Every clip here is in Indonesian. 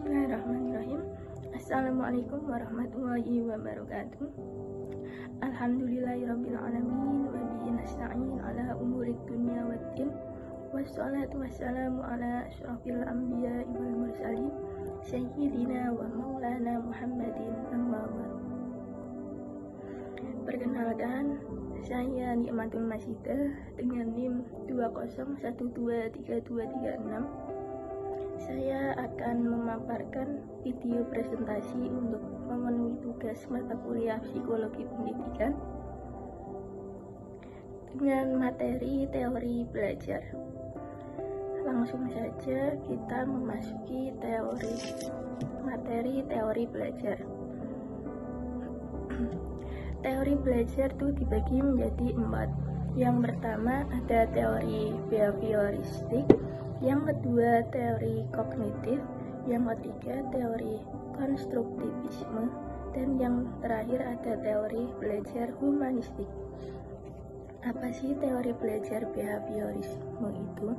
Bismillahirrahmanirrahim. Assalamualaikum warahmatullahi wabarakatuh. Alhamdulillahirabbil alamin wa bihi nasta'in ala umurid dunya waddin. Wassalatu wassalamu ala asyrafil anbiya'i wal mursalin sayyidina wa maulana Muhammadin amma ba'd. Perkenalkan, saya Nikmatul Masidah dengan NIM 20123236. Saya akan memaparkan video presentasi untuk memenuhi tugas mata kuliah Psikologi Pendidikan dengan materi teori belajar. Langsung saja kita memasuki materi teori belajar. Teori belajar itu dibagi menjadi 4. Yang pertama ada teori behavioristik, yang kedua teori kognitif, yang ketiga teori konstruktivisme, dan yang terakhir ada teori belajar humanistik. Apa sih teori belajar behaviorisme itu?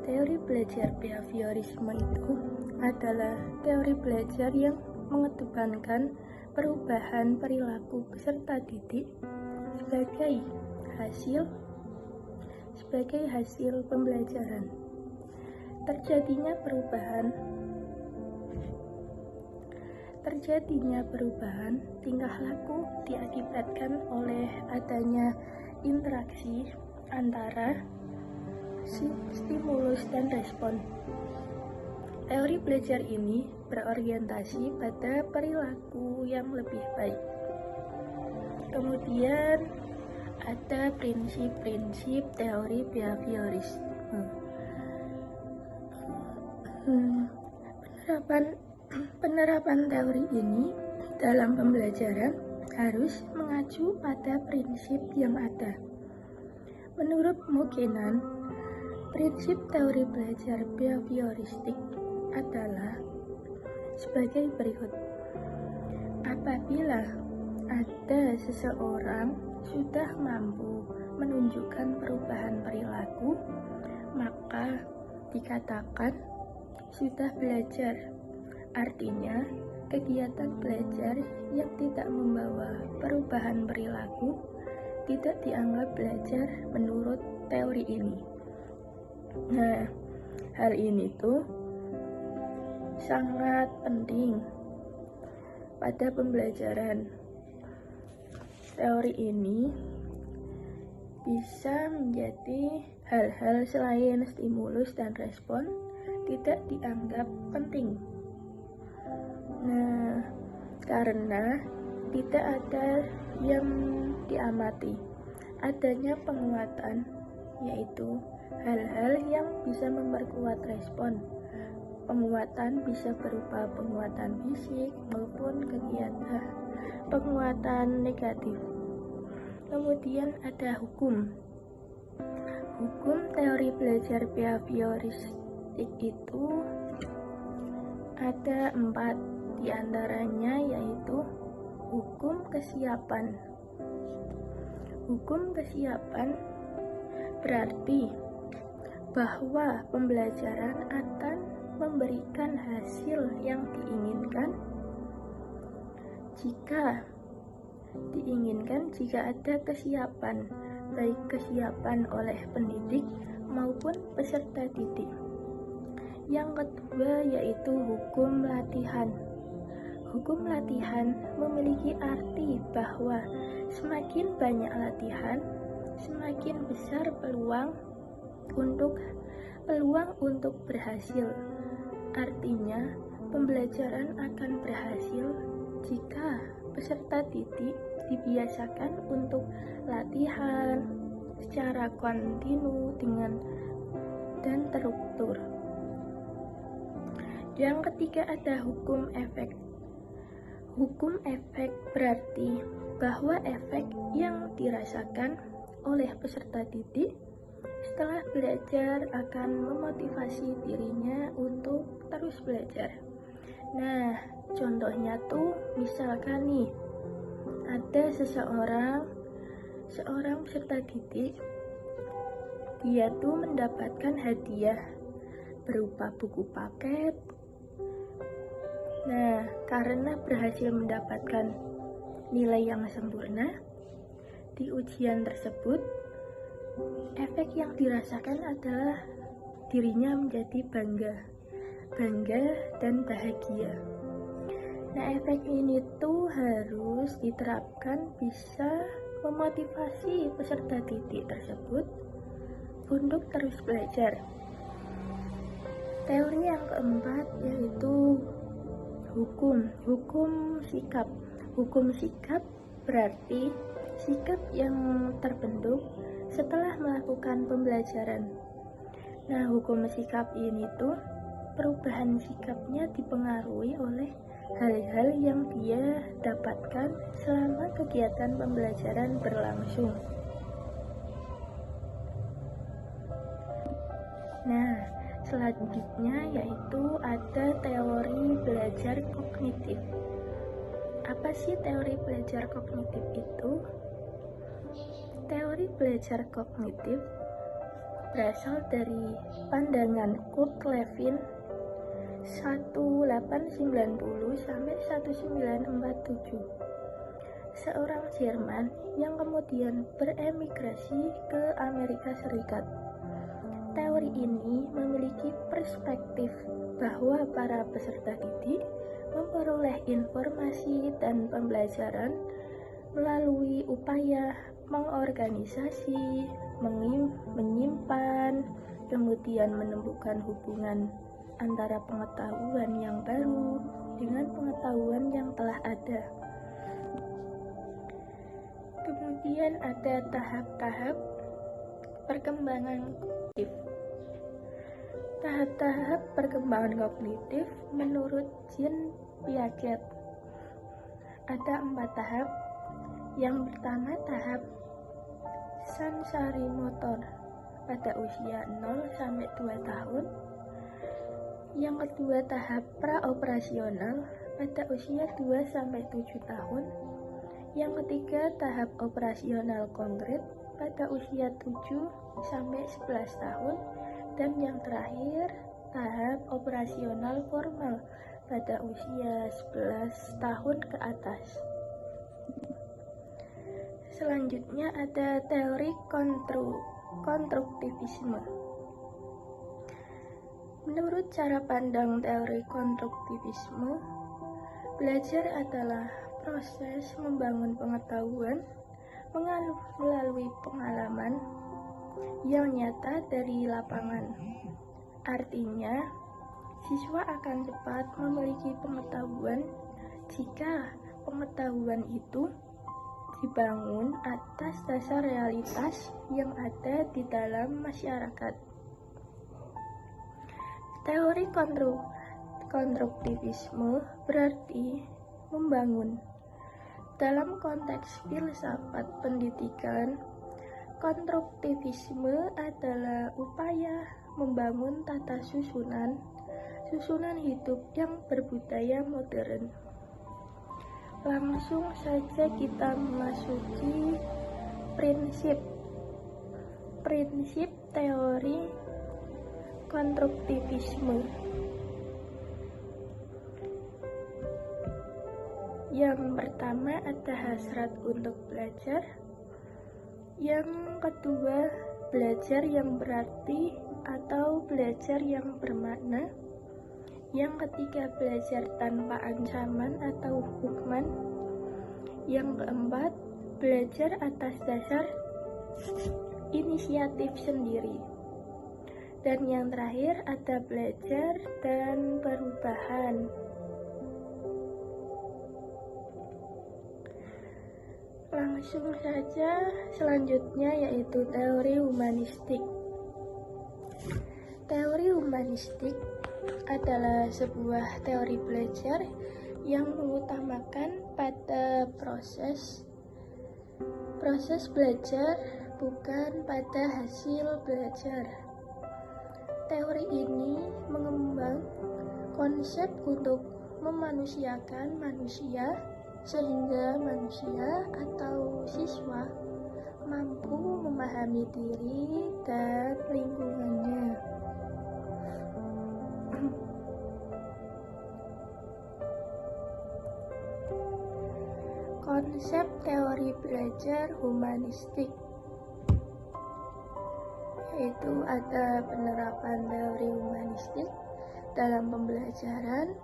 Teori belajar behaviorisme itu adalah teori belajar yang mengedepankan perubahan perilaku peserta didik sebagai hasil pembelajaran. Terjadinya perubahan tingkah laku diakibatkan oleh adanya interaksi antara stimulus dan respon. Teori belajar ini berorientasi pada perilaku yang lebih baik. Kemudian ada prinsip-prinsip teori behaviorisme. Penerapan teori ini dalam pembelajaran harus mengacu pada prinsip yang ada. Menurut Mukenan, prinsip teori belajar behavioristik adalah sebagai berikut. Apabila ada seseorang sudah mampu menunjukkan perubahan perilaku, maka dikatakan sudah belajar. Artinya, kegiatan belajar yang tidak membawa perubahan perilaku tidak dianggap belajar menurut teori ini. Nah, hal ini tuh sangat penting pada pembelajaran. Teori ini bisa menjadi hal-hal selain stimulus dan respon tidak dianggap penting. Nah, karena tidak ada yang diamati adanya penguatan, yaitu hal-hal yang bisa memperkuat respon. Penguatan bisa berupa penguatan fisik maupun kegiatan penguatan negatif. Kemudian ada hukum. Hukum teori belajar behavioristik itu ada 4. Di antaranya yaitu hukum kesiapan. Hukum kesiapan berarti bahwa pembelajaran akan memberikan hasil yang diinginkan jika ada kesiapan, baik kesiapan oleh pendidik maupun peserta didik. Yang kedua yaitu hukum latihan. Hukum latihan memiliki arti bahwa semakin banyak latihan, semakin besar peluang untuk berhasil. Artinya, pembelajaran akan berhasil jika peserta didik dibiasakan untuk latihan secara kontinu dan terukur. Yang ketiga ada hukum efek. Hukum efek berarti bahwa efek yang dirasakan oleh peserta didik setelah belajar akan memotivasi dirinya untuk terus belajar. Nah, contohnya tuh misalkan nih, ada seorang peserta didik, dia tuh mendapatkan hadiah berupa buku paket. Nah, karena berhasil mendapatkan nilai yang sempurna di ujian tersebut, efek yang dirasakan adalah dirinya menjadi bangga dan bahagia. Nah, efek ini tuh harus diterapkan bisa memotivasi peserta didik tersebut untuk terus belajar. Teori yang keempat yaitu hukum sikap. Hukum sikap berarti sikap yang terbentuk setelah melakukan pembelajaran. Nah, hukum sikap ini tuh perubahan sikapnya dipengaruhi oleh hal-hal yang dia dapatkan selama kegiatan pembelajaran berlangsung. Nah, selanjutnya yaitu ada teori belajar kognitif. Apa sih teori belajar kognitif itu? Teori belajar kognitif berasal dari pandangan Kurt Lewin 1890 sampai 1947. Seorang Jerman yang kemudian beremigrasi ke Amerika Serikat. Teori ini memiliki perspektif bahwa para peserta didik memperoleh informasi dan pembelajaran melalui upaya mengorganisasi, menyimpan, kemudian menemukan hubungan antara pengetahuan yang baru dengan pengetahuan yang telah ada. Kemudian ada tahap-tahap perkembangan kognitif. Tahap-tahap perkembangan kognitif menurut Jean Piaget ada 4 tahap. Yang pertama tahap sensori motor pada usia 0 sampai 2 tahun. Yang kedua tahap praoperasional pada usia 2 sampai 7 tahun. Yang ketiga tahap operasional konkret pada usia 7 sampai 11 tahun. Dan yang terakhir tahap operasional formal pada usia 11 tahun ke atas. Selanjutnya ada teori konstruktivisme. Menurut cara pandang teori konstruktivisme, belajar adalah proses membangun pengetahuan melalui pengalaman yang nyata dari lapangan. Artinya, siswa akan cepat memiliki pengetahuan jika pengetahuan itu dibangun atas dasar realitas yang ada di dalam masyarakat. Teori konstruktivisme berarti membangun. Dalam konteks filsafat pendidikan, konstruktivisme adalah upaya membangun tata susunan hidup yang berbudaya modern. Langsung saja kita memasuki prinsip teori konstruktivisme. Yang pertama ada hasrat untuk belajar. Yang kedua, belajar yang berarti atau belajar yang bermakna. Yang ketiga, belajar tanpa ancaman atau hukuman. Yang keempat, belajar atas dasar inisiatif sendiri. Dan yang terakhir ada belajar dan perubahan. Langsung saja selanjutnya yaitu teori humanistik. Teori humanistik adalah sebuah teori belajar yang mengutamakan pada proses belajar bukan pada hasil belajar. Teori ini mengembang konsep untuk memanusiakan manusia sehingga manusia atau siswa mampu memahami diri dan lingkungannya. Konsep teori belajar humanistik, yaitu ada penerapan teori humanistik dalam pembelajaran.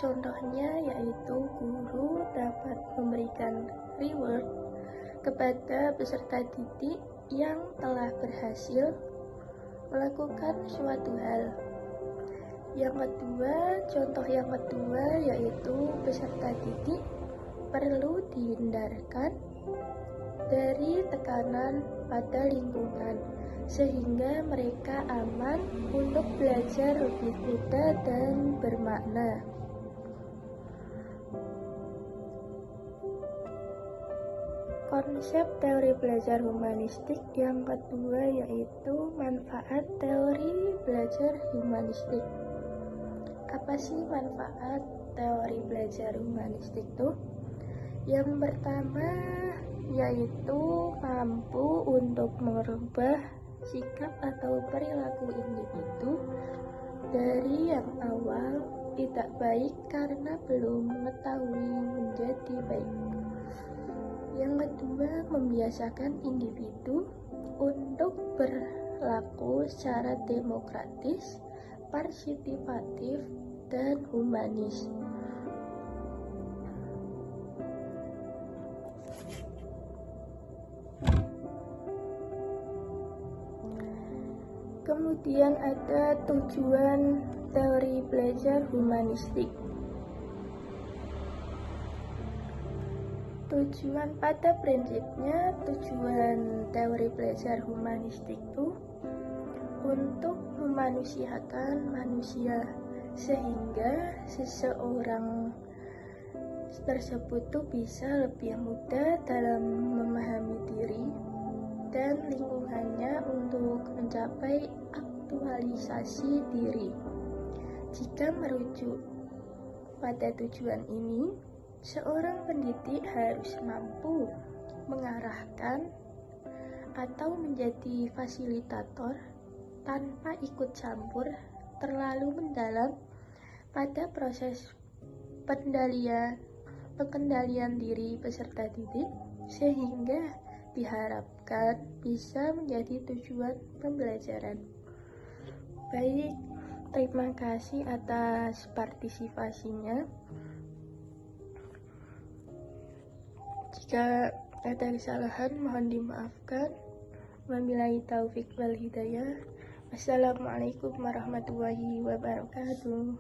Contohnya yaitu guru dapat memberikan reward kepada peserta didik yang telah berhasil melakukan suatu hal. Contoh yang kedua yaitu peserta didik perlu dihindarkan dari tekanan pada lingkungan sehingga mereka aman untuk belajar lebih mudah dan bermakna. Konsep teori belajar humanistik yang kedua yaitu manfaat teori belajar humanistik. Apa sih manfaat teori belajar humanistik itu? Yang pertama yaitu mampu untuk merubah sikap atau perilaku individu dari yang awal tidak baik karena belum mengetahui menjadi baik. Yang kedua, membiasakan individu untuk berlaku secara demokratis, partisipatif, dan humanis. Kemudian ada tujuan teori belajar humanistik. Pada prinsipnya tujuan teori belajar humanistik itu untuk memanusiakan manusia sehingga seseorang tersebut tuh bisa lebih mudah dalam memahami diri dan lingkungannya untuk mencapai aktualisasi diri. Jika merujuk pada tujuan ini, seorang pendidik harus mampu mengarahkan atau menjadi fasilitator tanpa ikut campur terlalu mendalam pada proses pengendalian diri peserta didik sehingga diharapkan bisa menjadi tujuan pembelajaran. Baik, terima kasih atas partisipasinya. Jika ada kesalahan mohon dimaafkan. Wabillahi taufik wal hidayah. Wassalamualaikum warahmatullahi wabarakatuh.